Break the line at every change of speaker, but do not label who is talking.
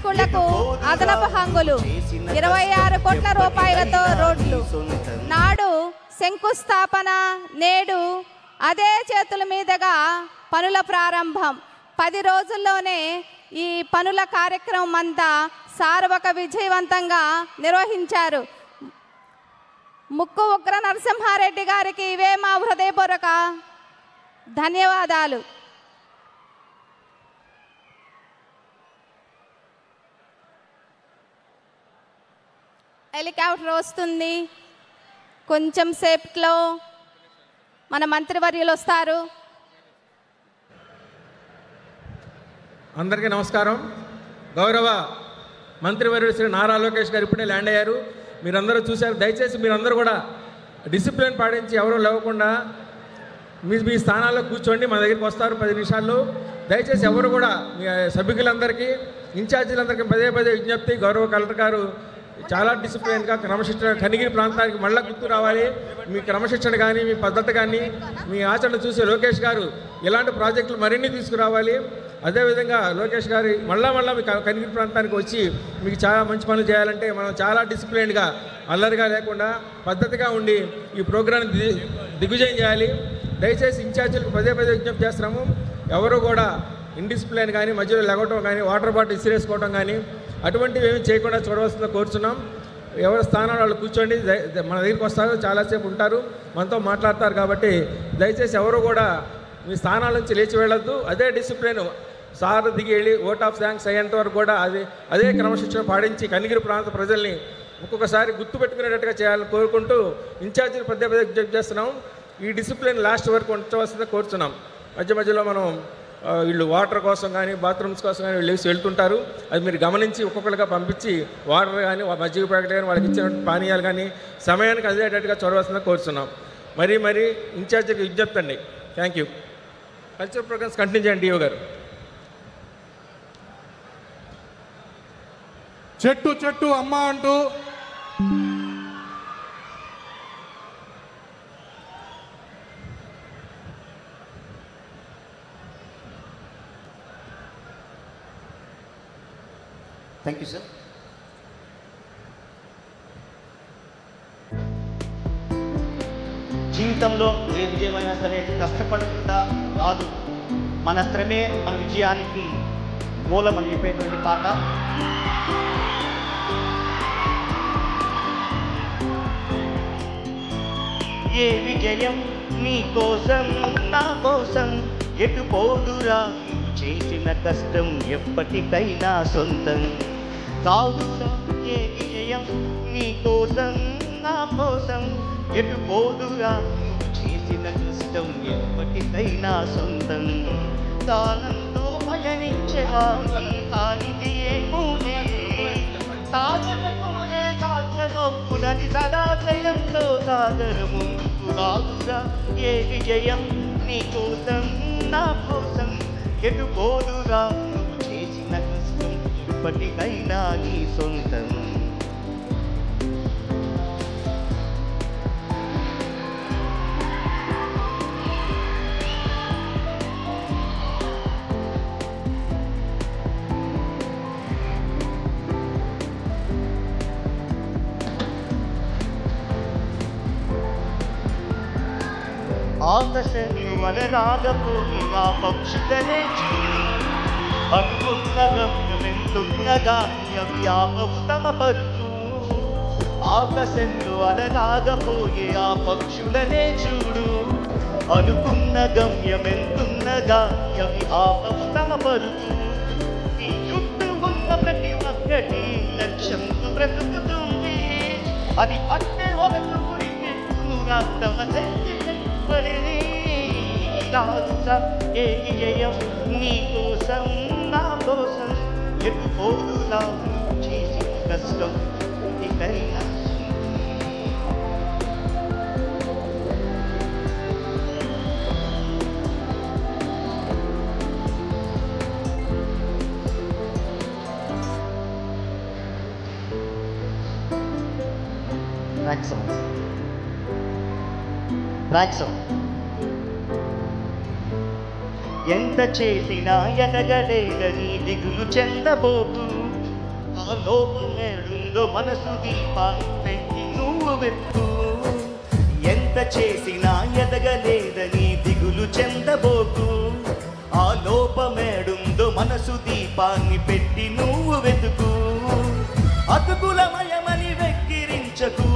స్కూళ్లకు అదనపు హంగులు 26 కోట్ల రూపాయలతో రోడ్లు. నాడు శంకుస్థాపన, నేడు అదే చేతుల మీదుగా పనుల ప్రారంభం. 10 రోజుల్లోనే ఈ పనుల కార్యక్రమం అంతా సార్వక విజయవంతంగా నిర్వహించారు. ముక్కు ఉగ్ర నరసింహారెడ్డి గారికి ఇవే మా హృదయపూర్వక ధన్యవాదాలు. హెలికాప్టర్ వస్తుంది, కొంచెం సేపట్లో మన మంత్రివర్యులు వస్తారు.
అందరికీ నమస్కారం. గౌరవ మంత్రివర్యులు శ్రీ నారా లోకేష్ గారు ఇప్పుడే ల్యాండ్ అయ్యారు. మీరందరూ చూశారు. దయచేసి మీరందరూ కూడా డిసిప్లిన్ పాటించి ఎవరూ లేవకుండా మీ స్థానాల్లో కూర్చోండి. మన దగ్గరికి వస్తారు 10 నిమిషాల్లో. దయచేసి ఎవరు కూడా మీ సభ్యులందరికీ, ఇన్ఛార్జీలందరికీ పదే విజ్ఞప్తి. గౌరవ కలెక్టర్ గారు చాలా డిసిప్లిన్గా క్రమశిక్షణ కనిగిరి ప్రాంతానికి మళ్ళీ గుర్తు రావాలి. మీ క్రమశిక్షణ కానీ, మీ పద్ధతి కానీ, మీ ఆచరణ చూసి లోకేష్ గారు ఇలాంటి ప్రాజెక్టులు మరిన్ని తీసుకురావాలి. అదేవిధంగా లోకేష్ గారు మళ్ళా మీ కనిగిరి ప్రాంతానికి వచ్చి మీకు చాలా మంచి పనులు చేయాలంటే మనం చాలా డిసిప్లిన్గా, అల్లరిగా లేకుండా పద్ధతిగా ఉండి ఈ ప్రోగ్రాన్ని దిగ్విజయం చేయాలి. దయచేసి ఇన్ఛార్జీలకు పదే విజ్ఞప్తి చేస్తున్నాము. ఎవరు కూడా ఇండిసిప్లిన్ కానీ, మధ్యలో లెగవటం కానీ, వాటర్ బాటిల్ ఇసిరేసుకోవడం కానీ అటువంటివి ఏమీ చేయకుండా చూడవలసిందో కోరుచున్నాం. ఎవరి స్థానాలు వాళ్ళు కూర్చోండి. మన దగ్గరికి వస్తారు, చాలాసేపు ఉంటారు, మనతో మాట్లాడతారు. కాబట్టి దయచేసి ఎవరు కూడా మీ స్థానాల నుంచి లేచి వెళ్ళొద్దు. అదే డిసిప్లిన్ సార్ దిగి వెళ్ళి ఓట్ ఆఫ్ థ్యాంక్స్ అయ్యేంత వరకు కూడా అదే క్రమశిక్షణ పాటించి కనిగిరి ప్రాంత ప్రజల్ని ఒక్కొక్కసారి గుర్తుపెట్టుకునేటట్టుగా చేయాలని కోరుకుంటూ ఇన్ఛార్జీలు పదే విజ్ఞప్తి చేస్తున్నాం. ఈ డిసిప్లిన్ లాస్ట్ వరకు ఉంచవలసిందే కోరుచున్నాం. మధ్యలో మనం వీళ్ళు వాటర్ కోసం కానీ, బాత్రూమ్స్ కోసం కానీ వీళ్ళు వెళ్తుంటారు. అది మీరు గమనించి ఒక్కొక్కరుగా పంపించి వాటర్ కానీ, మజ్జిగ ప్యాకెట్ కానీ, వాళ్ళకి ఇచ్చిన పానీయాలు కానీ సమయానికి అందేటట్టుగా చొరవలసిందే కోరుచున్నాం. మరీ ఇన్ఛార్జీకి విజ్ఞప్తి అండి. Thank you. Cultural programmes continue చేయండి డిఓ గారు.
చెట్టు అమ్మ అంటూ
థ్యాంక్ యూ సార్. జీవితంలో ఏ విజయమైనా సరే కష్టపడకుండా రాదు, మన శ్రమే మన విజయానికి మూలం అని చెప్పేటువంటి పాట. ఏ విజయం నీ కోసం నా కోసం ఎటు పోదురా, చేసిన కష్టం ఎప్పటికైనా సొంతం కాదురా. ఏ విజయం నీ కోసం నా కోసం ఎటు పోదురా, చేసిన కష్టం ఎప్పటికైనా సొంతం. కాలంతో పయనించేవాణి కానిది ఏమూనే, సాగరమునే సాగరొప్పునది సదా జయంతో సాగరము కాదురా. ఏ విజయం నీ కోసం నా కోసం ఎటు పోదురా, చేసిన కష్టం ఎప్పటికైనా నీ సొంతం. ఆకాశంలో వనరాగపోయి ఆ పక్షులనే అనుకున్న గమ్యమెంతున్నగా వ్యాపస్తమపత్తు. ఆకాశంలో అలరాగపోయే ఆ పక్షులనే చూడు, అనుకున్న గమ్యమెంతున్నగా వ్యాపస్తమపరుతూ. ఈ చుట్టూ ఉన్న ప్రతి ఒక్కటి లక్ష్యంతో బ్రతుకుతుంది, అది పట్టే ఒకటి తమ ఏ విజయం నీ కోసం నా కోసం ఎటు పోదులా, చేసి కష్టం ఇకైనా. ఎంత చేసినా ఎదగలేదని దిగులు చెందబోకు, ఆ లోపమేడుందో మనసు దీపాన్ని నువ్వు వెతుకు. ఎంత చేసినా ఎదగలేదని దిగులు చెందబోకు. ఆ లోపమేడుందో మనసు దీపాన్ని పెట్టి నువ్వు వెతుకు. అతుకులమయమని వెక్కిరించకు.